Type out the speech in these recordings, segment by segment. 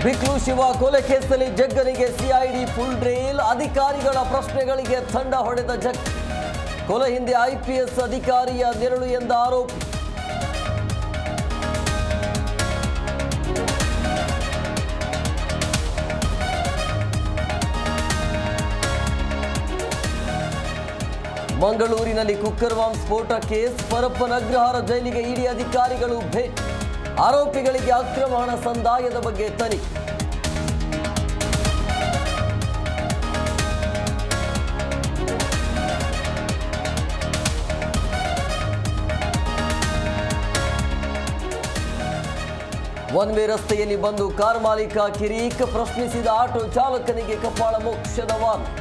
ಬಿಕ್ಲು ಶಿವ ಕೊಲೆ ಕೇಸಲ್ಲಿ ಜಗ್ಗನಿಗೆ CID full ಡ್ರೇಲ್. ಅಧಿಕಾರಿಗಳ ಪ್ರಶ್ನೆಗಳಿಗೆ ತಂಡ ಹೊಡೆದ ಜಗ್. ಕೊಲೆ ಹಿಂದೆ ಐಪಿಎಸ್ ಅಧಿಕಾರಿಯ ನೆರಳು ಎಂದ ಆರೋಪಿ. ಮಂಗಳೂರಿನಲ್ಲಿ ಕುಕ್ಕರ್ ಬಾಂಬ್ ಸ್ಫೋಟ ಕೇಸ್. ಪರಪ್ಪನ ಅಗ್ರಹಾರ ಜೈಲಿಗೆ ಇಡಿ ಅಧಿಕಾರಿಗಳು ಭೇಟಿ. ಆರೋಪಿಗಳಿಗೆ ಅಕ್ರಮ ಹಣ ಸಂದಾಯದ ಬಗ್ಗೆ ತನಿಖೆ. ಒನ್ ವೇ ರಸ್ತೆಯಲ್ಲಿ ಬಂದು ಕಾರ್ ಮಾಲೀಕ ಕಿರೀಕ್. ಪ್ರಶ್ನಿಸಿದ ಆಟೋ ಚಾಲಕನಿಗೆ ಕಪಾಳ ಮೋಕ್ಷದ ವಾರ್ತೆ.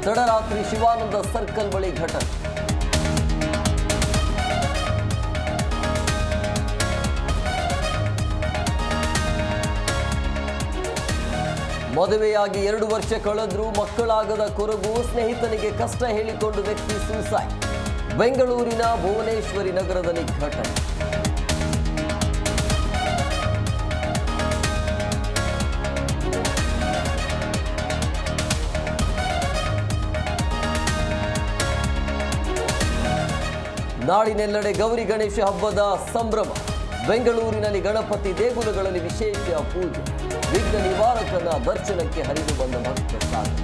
ತಡರಾತ್ರಿ ಶಿವಾನಂದ ಸರ್ಕಲ್ ಬಳಿ ಘಟನೆ. ಮದುವೆಯಾಗಿ 2 ವರ್ಷ ಕಳೆದ್ರೂ ಮಕ್ಕಳಾಗದ ಕೊರಗು. ಸ್ನೇಹಿತನಿಗೆ ಕಷ್ಟ ಹೇಳಿಕೊಂಡು ವ್ಯಕ್ತಿ ಸೂಸೈಡ್. ಬೆಂಗಳೂರಿನ ಭುವನೇಶ್ವರಿ ನಗರದಲ್ಲಿ ಘಟನೆ. ನಾಡಿನೆಲ್ಲೆಡೆ ಗೌರಿ ಗಣೇಶ ಹಬ್ಬದ ಸಂಭ್ರಮ. ಬೆಂಗಳೂರಿನಲ್ಲಿ ಗಣಪತಿ ದೇಗುಲಗಳಲ್ಲಿ ವಿಶೇಷ ಪೂಜೆ. ವಿಘ್ನ ನಿವಾರಕನ ದರ್ಶನಕ್ಕೆ ಹರಿದು ಬಂದ ಭಕ್ತ ಸಾಗರ.